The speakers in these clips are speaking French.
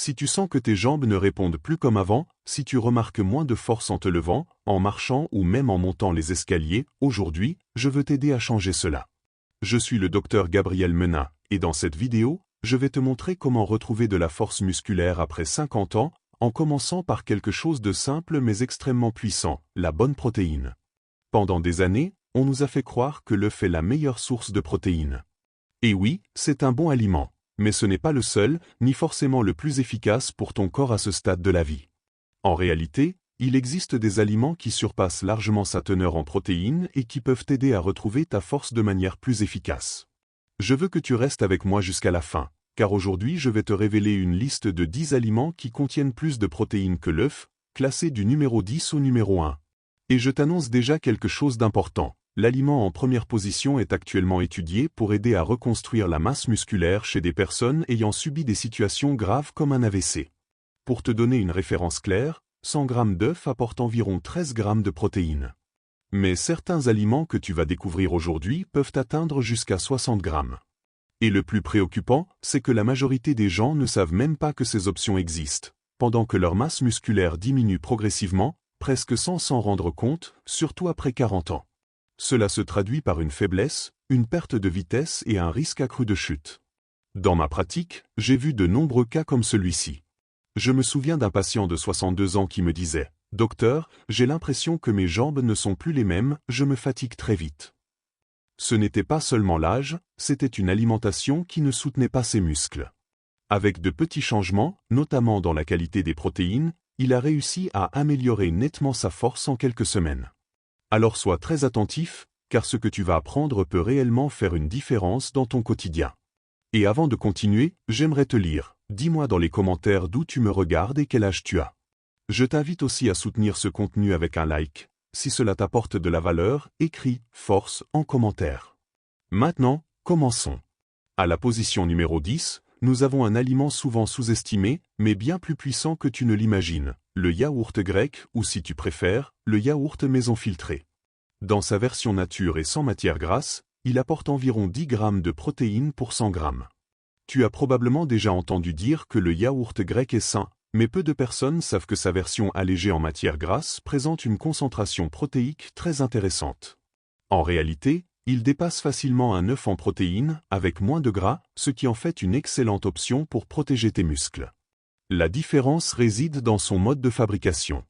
Si tu sens que tes jambes ne répondent plus comme avant, si tu remarques moins de force en te levant, en marchant ou même en montant les escaliers, aujourd'hui, je veux t'aider à changer cela. Je suis le docteur Gabriel Menin, et dans cette vidéo, je vais te montrer comment retrouver de la force musculaire après 50 ans, en commençant par quelque chose de simple mais extrêmement puissant, la bonne protéine. Pendant des années, on nous a fait croire que l'œuf est la meilleure source de protéines. Et oui, c'est un bon aliment, mais ce n'est pas le seul, ni forcément le plus efficace pour ton corps à ce stade de la vie. En réalité, il existe des aliments qui surpassent largement sa teneur en protéines et qui peuvent t'aider à retrouver ta force de manière plus efficace. Je veux que tu restes avec moi jusqu'à la fin, car aujourd'hui je vais te révéler une liste de 10 aliments qui contiennent plus de protéines que l'œuf, classés du numéro 10 au numéro 1. Et je t'annonce déjà quelque chose d'important. L'aliment en première position est actuellement étudié pour aider à reconstruire la masse musculaire chez des personnes ayant subi des situations graves comme un AVC. Pour te donner une référence claire, 100 g d'œufs apportent environ 13 g de protéines. Mais certains aliments que tu vas découvrir aujourd'hui peuvent atteindre jusqu'à 60 g. Et le plus préoccupant, c'est que la majorité des gens ne savent même pas que ces options existent, pendant que leur masse musculaire diminue progressivement, presque sans s'en rendre compte, surtout après 40 ans. Cela se traduit par une faiblesse, une perte de vitesse et un risque accru de chute. Dans ma pratique, j'ai vu de nombreux cas comme celui-ci. Je me souviens d'un patient de 62 ans qui me disait « Docteur, j'ai l'impression que mes jambes ne sont plus les mêmes, je me fatigue très vite. » Ce n'était pas seulement l'âge, c'était une alimentation qui ne soutenait pas ses muscles. Avec de petits changements, notamment dans la qualité des protéines, il a réussi à améliorer nettement sa force en quelques semaines. Alors sois très attentif, car ce que tu vas apprendre peut réellement faire une différence dans ton quotidien. Et avant de continuer, j'aimerais te lire. Dis-moi dans les commentaires d'où tu me regardes et quel âge tu as. Je t'invite aussi à soutenir ce contenu avec un like. Si cela t'apporte de la valeur, écris « Force » en commentaire. Maintenant, commençons. À la position numéro 10, nous avons un aliment souvent sous-estimé, mais bien plus puissant que tu ne l'imagines, le yaourt grec ou si tu préfères, le yaourt maison filtré. Dans sa version nature et sans matière grasse, il apporte environ 10 g de protéines pour 100 g. Tu as probablement déjà entendu dire que le yaourt grec est sain, mais peu de personnes savent que sa version allégée en matière grasse présente une concentration protéique très intéressante. En réalité, il dépasse facilement un œuf en protéines, avec moins de gras, ce qui en fait une excellente option pour protéger tes muscles. La différence réside dans son mode de fabrication.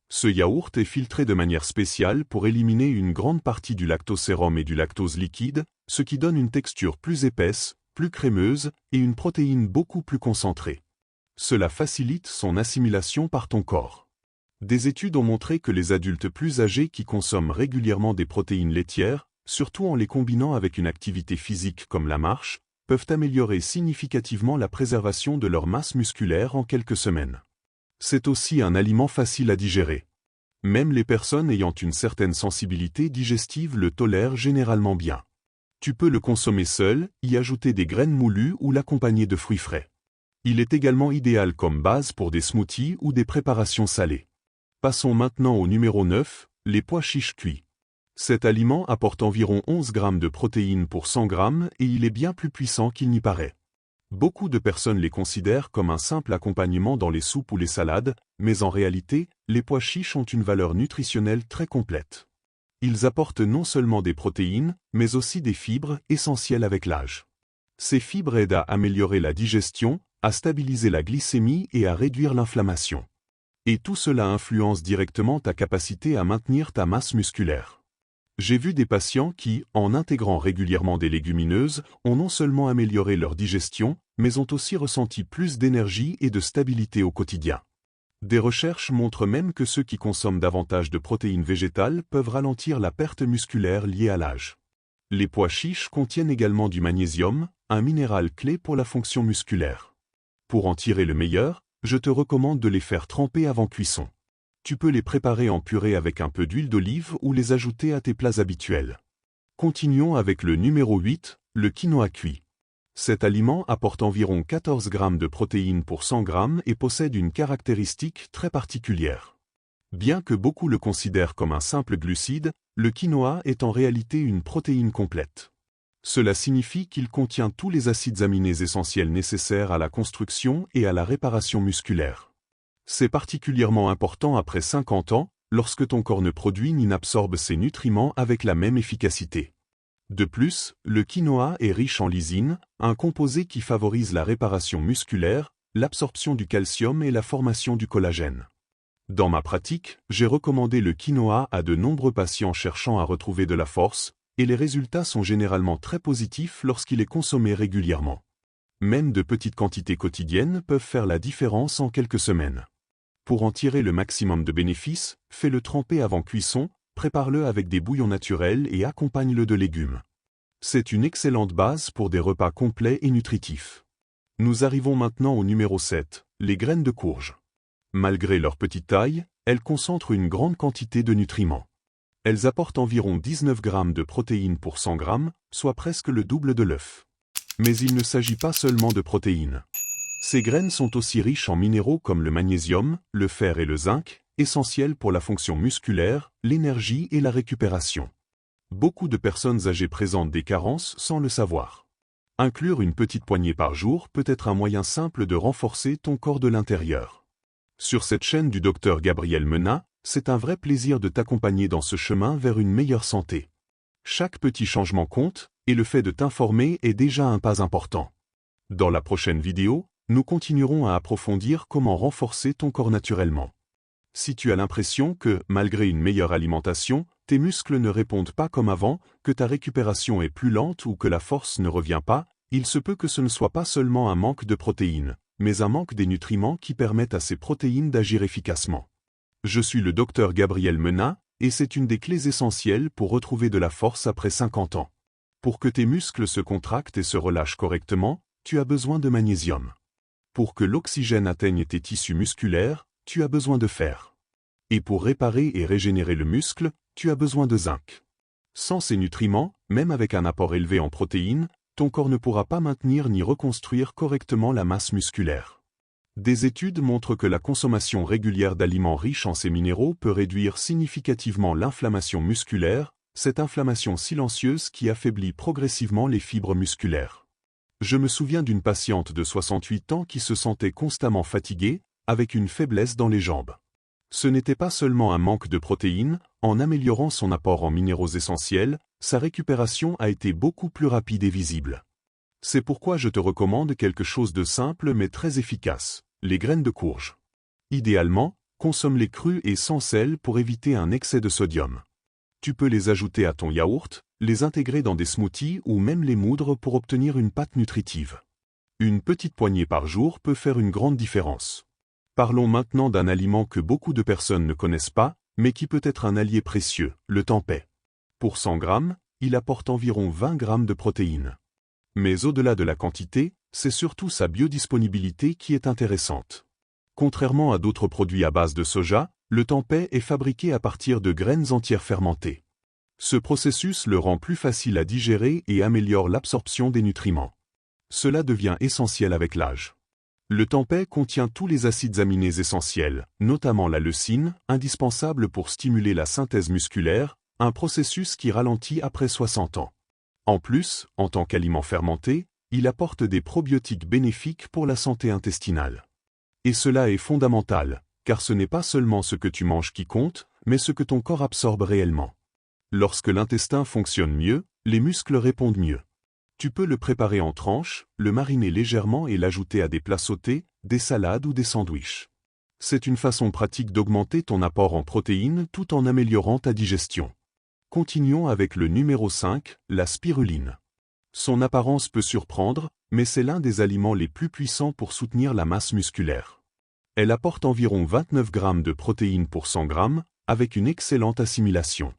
Ce yaourt est filtré de manière spéciale pour éliminer une grande partie du lactosérum et du lactose liquide, ce qui donne une texture plus épaisse, plus crémeuse et une protéine beaucoup plus concentrée. Cela facilite son assimilation par ton corps. Des études ont montré que les adultes plus âgés qui consomment régulièrement des protéines laitières, surtout en les combinant avec une activité physique comme la marche, peuvent améliorer significativement la préservation de leur masse musculaire en quelques semaines. C'est aussi un aliment facile à digérer. Même les personnes ayant une certaine sensibilité digestive le tolèrent généralement bien. Tu peux le consommer seul, y ajouter des graines moulues ou l'accompagner de fruits frais. Il est également idéal comme base pour des smoothies ou des préparations salées. Passons maintenant au numéro 9, les pois chiches cuits. Cet aliment apporte environ 11 g de protéines pour 100 g et il est bien plus puissant qu'il n'y paraît. Beaucoup de personnes les considèrent comme un simple accompagnement dans les soupes ou les salades, mais en réalité, les pois chiches ont une valeur nutritionnelle très complète. Ils apportent non seulement des protéines, mais aussi des fibres essentielles avec l'âge. Ces fibres aident à améliorer la digestion, à stabiliser la glycémie et à réduire l'inflammation. Et tout cela influence directement ta capacité à maintenir ta masse musculaire. J'ai vu des patients qui, en intégrant régulièrement des légumineuses, ont non seulement amélioré leur digestion, mais ont aussi ressenti plus d'énergie et de stabilité au quotidien. Des recherches montrent même que ceux qui consomment davantage de protéines végétales peuvent ralentir la perte musculaire liée à l'âge. Les pois chiches contiennent également du magnésium, un minéral clé pour la fonction musculaire. Pour en tirer le meilleur, je te recommande de les faire tremper avant cuisson. Tu peux les préparer en purée avec un peu d'huile d'olive ou les ajouter à tes plats habituels. Continuons avec le numéro 8, le quinoa cuit. Cet aliment apporte environ 14 g de protéines pour 100 g et possède une caractéristique très particulière. Bien que beaucoup le considèrent comme un simple glucide, le quinoa est en réalité une protéine complète. Cela signifie qu'il contient tous les acides aminés essentiels nécessaires à la construction et à la réparation musculaire. C'est particulièrement important après 50 ans, lorsque ton corps ne produit ni n'absorbe ces nutriments avec la même efficacité. De plus, le quinoa est riche en lysine, un composé qui favorise la réparation musculaire, l'absorption du calcium et la formation du collagène. Dans ma pratique, j'ai recommandé le quinoa à de nombreux patients cherchant à retrouver de la force, et les résultats sont généralement très positifs lorsqu'il est consommé régulièrement. Même de petites quantités quotidiennes peuvent faire la différence en quelques semaines. Pour en tirer le maximum de bénéfices, fais-le tremper avant cuisson, prépare-le avec des bouillons naturels et accompagne-le de légumes. C'est une excellente base pour des repas complets et nutritifs. Nous arrivons maintenant au numéro 7, les graines de courge. Malgré leur petite taille, elles concentrent une grande quantité de nutriments. Elles apportent environ 19 grammes de protéines pour 100 grammes, soit presque le double de l'œuf. Mais il ne s'agit pas seulement de protéines. Ces graines sont aussi riches en minéraux comme le magnésium, le fer et le zinc, essentiels pour la fonction musculaire, l'énergie et la récupération. Beaucoup de personnes âgées présentent des carences sans le savoir. Inclure une petite poignée par jour peut être un moyen simple de renforcer ton corps de l'intérieur. Sur cette chaîne du Dr Gabriel Menat, c'est un vrai plaisir de t'accompagner dans ce chemin vers une meilleure santé. Chaque petit changement compte, et le fait de t'informer est déjà un pas important. Dans la prochaine vidéo, nous continuerons à approfondir comment renforcer ton corps naturellement. Si tu as l'impression que, malgré une meilleure alimentation, tes muscles ne répondent pas comme avant, que ta récupération est plus lente ou que la force ne revient pas, il se peut que ce ne soit pas seulement un manque de protéines, mais un manque des nutriments qui permettent à ces protéines d'agir efficacement. Je suis le Dr Gabriel Menat, et c'est une des clés essentielles pour retrouver de la force après 50 ans. Pour que tes muscles se contractent et se relâchent correctement, tu as besoin de magnésium. Pour que l'oxygène atteigne tes tissus musculaires, tu as besoin de fer. Et pour réparer et régénérer le muscle, tu as besoin de zinc. Sans ces nutriments, même avec un apport élevé en protéines, ton corps ne pourra pas maintenir ni reconstruire correctement la masse musculaire. Des études montrent que la consommation régulière d'aliments riches en ces minéraux peut réduire significativement l'inflammation musculaire, cette inflammation silencieuse qui affaiblit progressivement les fibres musculaires. Je me souviens d'une patiente de 68 ans qui se sentait constamment fatiguée, avec une faiblesse dans les jambes. Ce n'était pas seulement un manque de protéines, en améliorant son apport en minéraux essentiels, sa récupération a été beaucoup plus rapide et visible. C'est pourquoi je te recommande quelque chose de simple mais très efficace, les graines de courge. Idéalement, consomme-les crues et sans sel pour éviter un excès de sodium. Tu peux les ajouter à ton yaourt, les intégrer dans des smoothies ou même les moudre pour obtenir une pâte nutritive. Une petite poignée par jour peut faire une grande différence. Parlons maintenant d'un aliment que beaucoup de personnes ne connaissent pas, mais qui peut être un allié précieux, le tempeh. Pour 100 grammes, il apporte environ 20 grammes de protéines. Mais au-delà de la quantité, c'est surtout sa biodisponibilité qui est intéressante. Contrairement à d'autres produits à base de soja, le tempeh est fabriqué à partir de graines entières fermentées. Ce processus le rend plus facile à digérer et améliore l'absorption des nutriments. Cela devient essentiel avec l'âge. Le tempeh contient tous les acides aminés essentiels, notamment la leucine, indispensable pour stimuler la synthèse musculaire, un processus qui ralentit après 60 ans. En plus, en tant qu'aliment fermenté, il apporte des probiotiques bénéfiques pour la santé intestinale. Et cela est fondamental, car ce n'est pas seulement ce que tu manges qui compte, mais ce que ton corps absorbe réellement. Lorsque l'intestin fonctionne mieux, les muscles répondent mieux. Tu peux le préparer en tranches, le mariner légèrement et l'ajouter à des plats sautés, des salades ou des sandwichs. C'est une façon pratique d'augmenter ton apport en protéines tout en améliorant ta digestion. Continuons avec le numéro 5, la spiruline. Son apparence peut surprendre, mais c'est l'un des aliments les plus puissants pour soutenir la masse musculaire. Elle apporte environ 29 grammes de protéines pour 100 grammes, avec une excellente assimilation.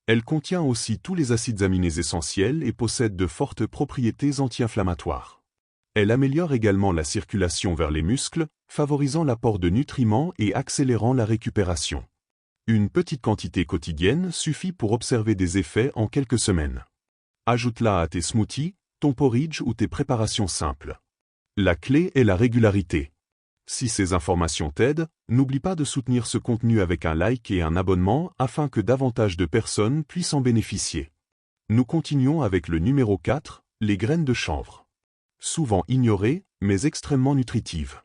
Elle contient aussi tous les acides aminés essentiels et possède de fortes propriétés anti-inflammatoires. Elle améliore également la circulation vers les muscles, favorisant l'apport de nutriments et accélérant la récupération. Une petite quantité quotidienne suffit pour observer des effets en quelques semaines. Ajoute-la à tes smoothies, ton porridge ou tes préparations simples. La clé est la régularité. Si ces informations t'aident, n'oublie pas de soutenir ce contenu avec un like et un abonnement afin que davantage de personnes puissent en bénéficier. Nous continuons avec le numéro 4, les graines de chanvre. Souvent ignorées, mais extrêmement nutritives.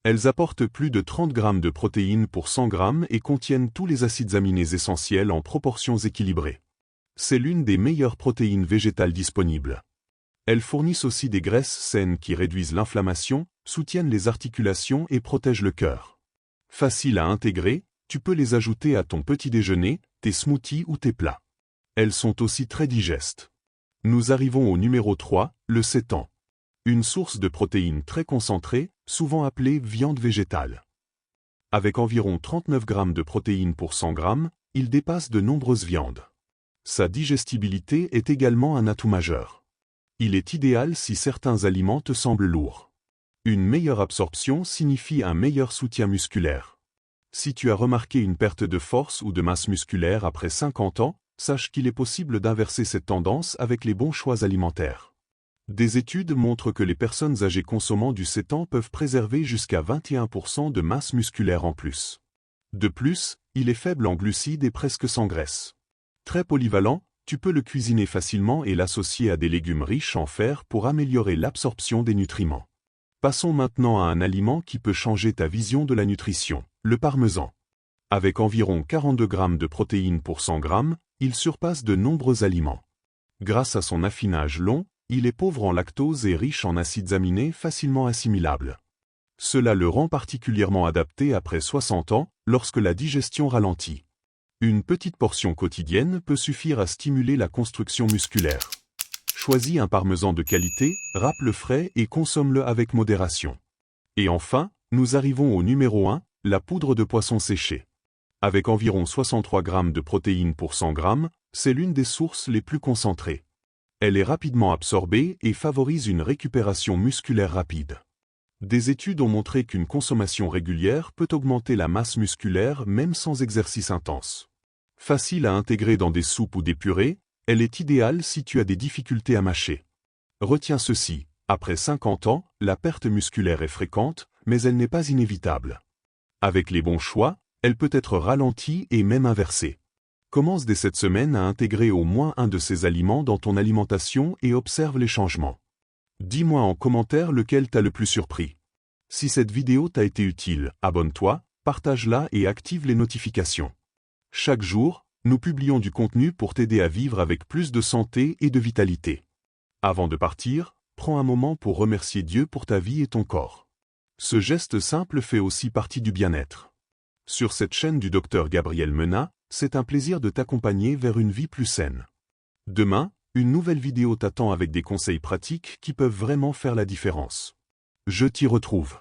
Elles apportent plus de 30 grammes de protéines pour 100 grammes et contiennent tous les acides aminés essentiels en proportions équilibrées. C'est l'une des meilleures protéines végétales disponibles. Elles fournissent aussi des graisses saines qui réduisent l'inflammation, soutiennent les articulations et protègent le cœur. Facile à intégrer, tu peux les ajouter à ton petit déjeuner, tes smoothies ou tes plats. Elles sont aussi très digestes. Nous arrivons au numéro 3, le sétan. Une source de protéines très concentrée, souvent appelée viande végétale. Avec environ 39 grammes de protéines pour 100 grammes, il dépasse de nombreuses viandes. Sa digestibilité est également un atout majeur. Il est idéal si certains aliments te semblent lourds. Une meilleure absorption signifie un meilleur soutien musculaire. Si tu as remarqué une perte de force ou de masse musculaire après 50 ans, sache qu'il est possible d'inverser cette tendance avec les bons choix alimentaires. Des études montrent que les personnes âgées consommant du sétan peuvent préserver jusqu'à 21% de masse musculaire en plus. De plus, il est faible en glucides et presque sans graisse. Très polyvalent, tu peux le cuisiner facilement et l'associer à des légumes riches en fer pour améliorer l'absorption des nutriments. Passons maintenant à un aliment qui peut changer ta vision de la nutrition, le parmesan. Avec environ 42 grammes de protéines pour 100 grammes, il surpasse de nombreux aliments. Grâce à son affinage long, il est pauvre en lactose et riche en acides aminés facilement assimilables. Cela le rend particulièrement adapté après 60 ans, lorsque la digestion ralentit. Une petite portion quotidienne peut suffire à stimuler la construction musculaire. Choisis un parmesan de qualité, râpe-le frais et consomme-le avec modération. Et enfin, nous arrivons au numéro 1, la poudre de poisson séché. Avec environ 63 grammes de protéines pour 100 grammes, c'est l'une des sources les plus concentrées. Elle est rapidement absorbée et favorise une récupération musculaire rapide. Des études ont montré qu'une consommation régulière peut augmenter la masse musculaire même sans exercice intense. Facile à intégrer dans des soupes ou des purées, elle est idéale si tu as des difficultés à mâcher. Retiens ceci, après 50 ans, la perte musculaire est fréquente, mais elle n'est pas inévitable. Avec les bons choix, elle peut être ralentie et même inversée. Commence dès cette semaine à intégrer au moins un de ces aliments dans ton alimentation et observe les changements. Dis-moi en commentaire lequel t'a le plus surpris. Si cette vidéo t'a été utile, abonne-toi, partage-la et active les notifications. Chaque jour, nous publions du contenu pour t'aider à vivre avec plus de santé et de vitalité. Avant de partir, prends un moment pour remercier Dieu pour ta vie et ton corps. Ce geste simple fait aussi partie du bien-être. Sur cette chaîne du Dr Gabriel Menat, c'est un plaisir de t'accompagner vers une vie plus saine. Demain, une nouvelle vidéo t'attend avec des conseils pratiques qui peuvent vraiment faire la différence. Je t'y retrouve.